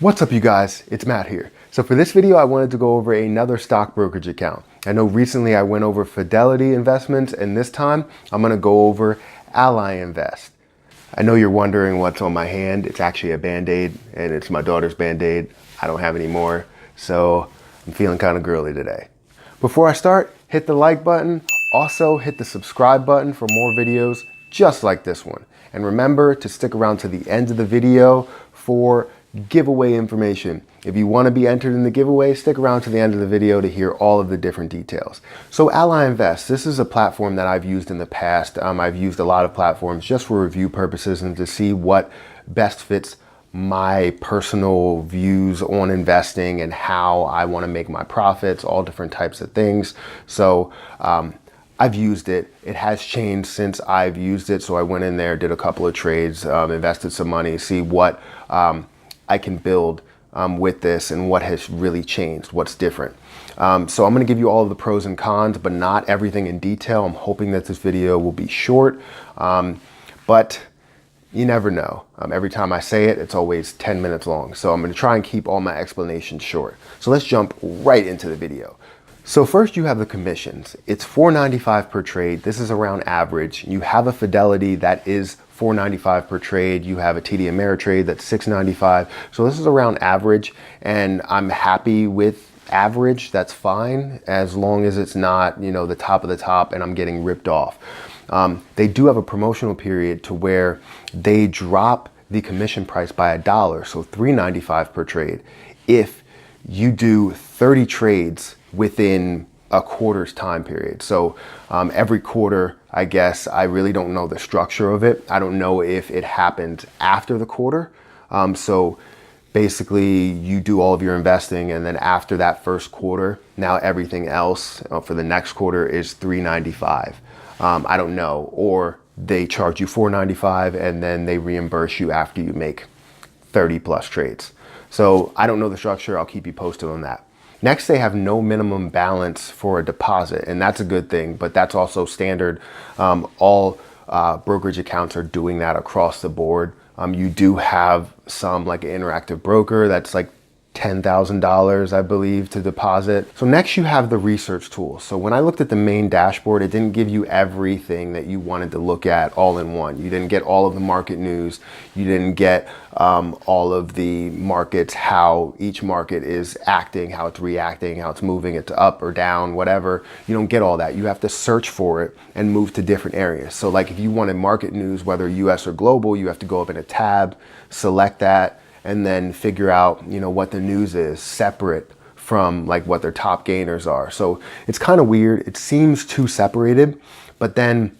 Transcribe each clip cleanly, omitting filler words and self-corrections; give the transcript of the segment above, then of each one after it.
What's up, you guys? It's Matt here. So for this video, I wanted to go over another stock brokerage account. I know recently I went over Fidelity Investments, and this time I'm gonna go over Ally Invest. I know you're wondering what's on my hand. It's actually a Band-Aid, and it's my daughter's Band-Aid. I don't have any more, so I'm feeling kind of girly today. Before I start, hit the like button. Also hit the subscribe button for more videos just like this one. And remember to stick around to the end of the video for giveaway information. If you want to be entered in the giveaway, stick around to the end of the video to hear all of the different details. So Ally Invest, this is a platform that I've used in the past. I've used a lot of platforms just for review purposes and to see what best fits my personal views on investing and how I want to make my profits, all different types of things. So I've used it. It has changed since I've used it. So I went in there, did a couple of trades, invested some money, see what I can build with this and what has really changed, what's different. So I'm going to give you all of the pros and cons, but not everything in detail. I'm hoping that this video will be short, but you never know. Every time I say it, it's always 10 minutes long. So I'm going to try and keep all my explanations short. So let's jump right into the video. So first you have the commissions. It's $4.95 per trade. This is around average. You have a Fidelity that is $4.95 per trade. You have a TD Ameritrade that's $6.95. So this is around average, and I'm happy with average. That's fine as long as it's not, the top of the top and I'm getting ripped off. They do have a promotional period to where they drop the commission price by $1, so $3.95 per trade. If you do 30 trades within a quarter's time period. So every quarter, I guess, I really don't know the structure of it. I don't know if it happens after the quarter. So basically you do all of your investing, and then after that first quarter, now everything else for the next quarter is $3.95. I don't know, or they charge you $4.95 and then they reimburse you after you make 30 plus trades. So I don't know the structure. I'll keep you posted on that. Next, they have no minimum balance for a deposit, and that's a good thing, but that's also standard. All brokerage accounts are doing that across the board. You do have some, like an Interactive Broker, that's like $10,000, I believe, to deposit. So next you have the research tool. So when I looked at the main dashboard, it didn't give you everything that you wanted to look at all in one. You didn't get all of the market news. You didn't get all of the markets, how each market is acting, how it's reacting, how it's moving, it's up or down, whatever. You don't get all that. You have to search for it and move to different areas. So like if you wanted market news, whether US or global, you have to go up in a tab, select that, and then figure out, what the news is separate from like what their top gainers are. So it's kind of weird. It seems too separated, but then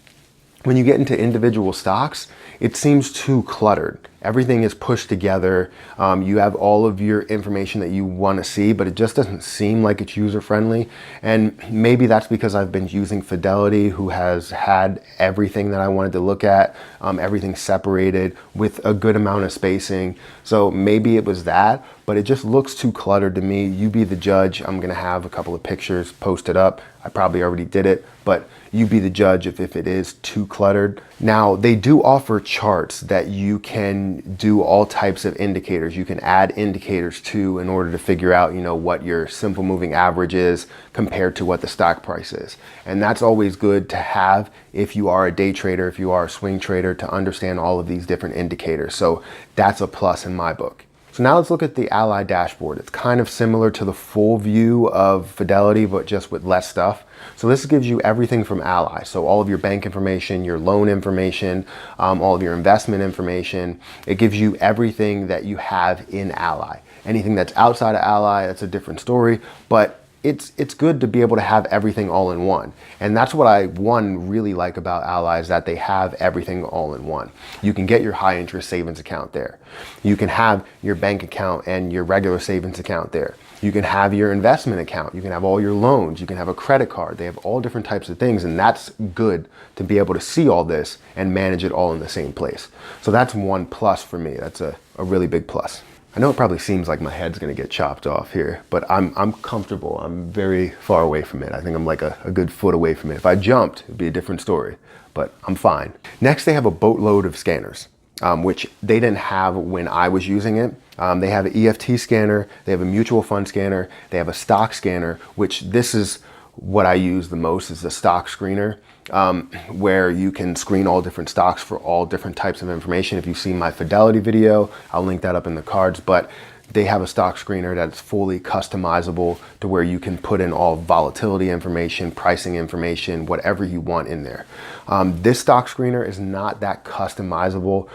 when you get into individual stocks, it seems too cluttered. Everything is pushed together. You have all of your information that you want to see, but it just doesn't seem like it's user friendly. And maybe that's because I've been using Fidelity, who has had everything that I wanted to look at, everything separated with a good amount of spacing. So maybe it was that, but it just looks too cluttered to me. You be the judge. I'm going to have a couple of pictures posted up. I probably already did it, but you be the judge if it is too cluttered. Now, they do offer charts that you can do all types of indicators. You can add indicators to in order to figure out, what your simple moving average is compared to what the stock price is. And that's always good to have if you are a day trader, if you are a swing trader, to understand all of these different indicators. So that's a plus in my book. So now let's look at the Ally dashboard. It's kind of similar to the full view of Fidelity, but just with less stuff. So this gives you everything from Ally. So all of your bank information, your loan information, all of your investment information. It gives you everything that you have in Ally. Anything that's outside of Ally, that's a different story, but it's good to be able to have everything all in one. And that's what I really like about Ally, is that they have everything all in one. You can get your high interest savings account there. You can have your bank account and your regular savings account there. You can have your investment account. You can have all your loans. You can have a credit card. They have all different types of things, and that's good to be able to see all this and manage it all in the same place. So that's one plus for me. That's a really big plus. I know it probably seems like my head's gonna get chopped off here, but I'm comfortable. I'm very far away from it. I think I'm like a good foot away from it. If I jumped, it'd be a different story, but I'm fine. Next, they have a boatload of scanners. which they didn't have when I was using it. They have an EFT scanner, they have a mutual fund scanner, they have a stock scanner, which this is what I use the most, is the stock screener, where you can screen all different stocks for all different types of information. If you've seen my Fidelity video, I'll link that up in the cards, but they have a stock screener that's fully customizable to where you can put in all volatility information, pricing information, whatever you want in there. This stock screener is not that customizable,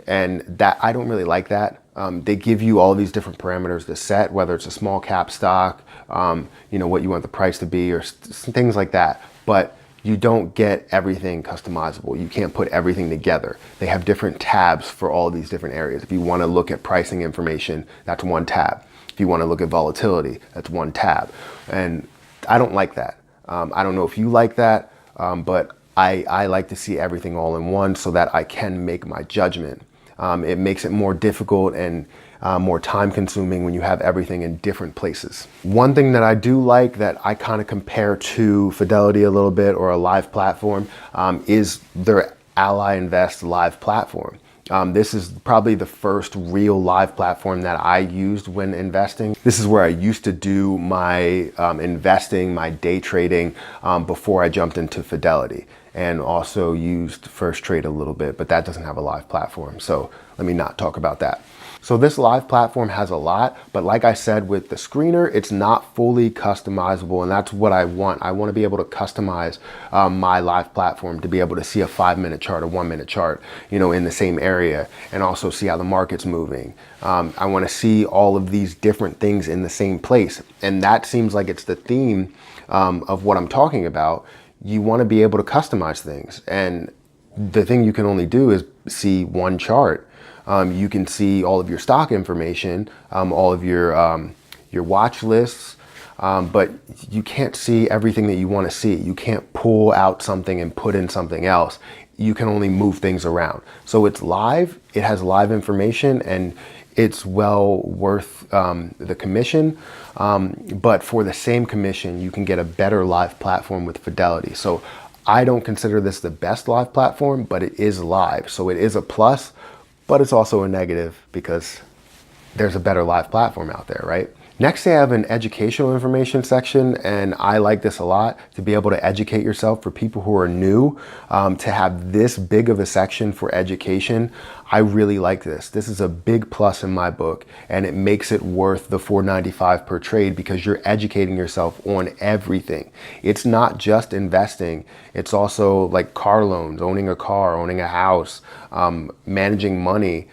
and that I don't really like that. They give you all these different parameters to set, whether it's a small cap stock, what you want the price to be, or things like that. But you don't get everything customizable. You can't put everything together. They have different tabs for all these different areas. If you want to look at pricing information, that's one tab. If you want to look at volatility, that's one tab. And I don't like that. I don't know if you like that, but I like to see everything all in one so that I can make my judgment. It makes it more difficult and more time consuming when you have everything in different places. One thing that I do like that I kind of compare to Fidelity a little bit, or a live platform, is their Ally Invest live platform. This is probably the first real live platform that I used when investing. This is where I used to do my investing, my day trading, before I jumped into Fidelity, and also used First Trade a little bit, but that doesn't have a live platform. So let me not talk about that. So this live platform has a lot, but like I said, with the screener, it's not fully customizable, and that's what I want. I want to be able to customize my live platform to be able to see a 5-minute chart, a 1-minute chart, in the same area, and also see how the market's moving. I want to see all of these different things in the same place, and that seems like it's the theme of what I'm talking about. You want to be able to customize things, and the thing you can only do is see one chart. You can see all of your stock information, all of your watch lists, but you can't see everything that you want to see. You can't pull out something and put in something else. You can only move things around. So it's live, it has live information, and it's well worth the commission. But for the same commission, you can get a better live platform with Fidelity. So I don't consider this the best live platform, but it is live. So it is a plus, but it's also a negative because there's a better live platform out there, right? Next, they have an educational information section, and I like this a lot, to be able to educate yourself. For people who are new, to have this big of a section for education, I really like this. This is a big plus in my book, and it makes it worth the $4.95 per trade because you're educating yourself on everything. It's not just investing. It's also like car loans, owning a car, owning a house, managing money,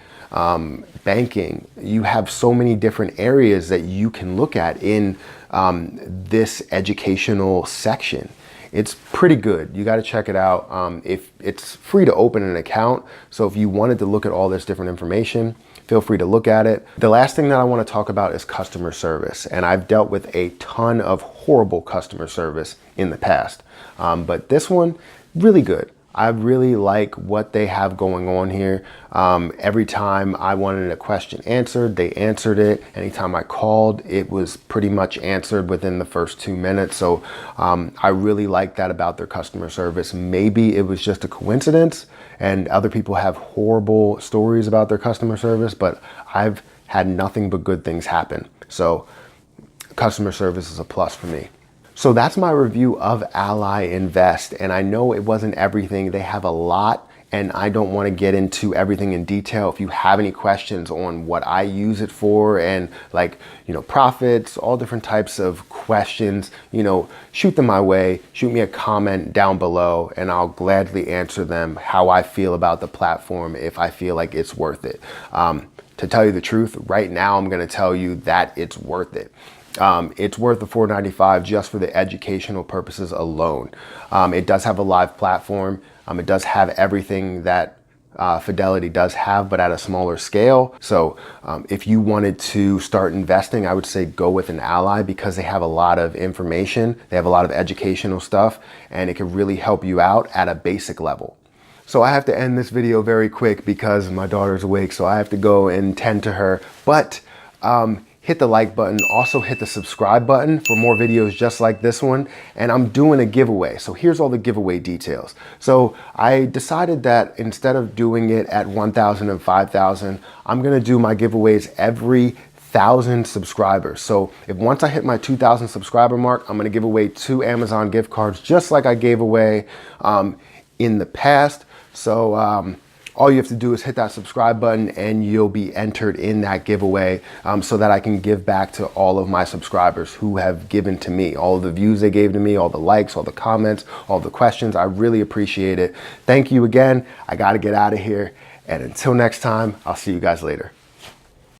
banking. You have so many different areas that you can look at in this educational section. It's pretty good. You got to check it out. If it's free to open an account, so if you wanted to look at all this different information, feel free to look at it. The last thing that I want to talk about is customer service, and I've dealt with a ton of horrible customer service in the past, but this one, really good. I really like what they have going on here. Every time I wanted a question answered, they answered it. Anytime I called, it was pretty much answered within the first 2 minutes. So I really like that about their customer service. Maybe it was just a coincidence and other people have horrible stories about their customer service, but I've had nothing but good things happen. So customer service is a plus for me. So that's my review of Ally Invest, and I know it wasn't everything. They have a lot, and I don't want to get into everything in detail. If you have any questions on what I use it for, and profits, all different types of questions, shoot them my way. Shoot me a comment down below, and I'll gladly answer them how I feel about the platform, if I feel like it's worth it. To tell you the truth, right now I'm going to tell you that it's worth it. It's worth the $4.95 just for the educational purposes alone. It does have a live platform. It does have everything that Fidelity does have, but at a smaller scale. So if you wanted to start investing, I would say go with an Ally because they have a lot of information. They have a lot of educational stuff, and it can really help you out at a basic level. So I have to end this video very quick because my daughter's awake, so I have to go and tend to her. But hit the like button, also hit the subscribe button for more videos just like this one. And I'm doing a giveaway. So here's all the giveaway details. So I decided that instead of doing it at 1,000 and 5,000, I'm gonna do my giveaways every 1,000 subscribers. So if once I hit my 2,000 subscriber mark, I'm gonna give away 2 Amazon gift cards, just like I gave away in the past. So all you have to do is hit that subscribe button and you'll be entered in that giveaway so that I can give back to all of my subscribers who have given to me, all of the views they gave to me, all the likes, all the comments, all the questions. I really appreciate it. Thank you again. I got to get out of here. And until next time, I'll see you guys later.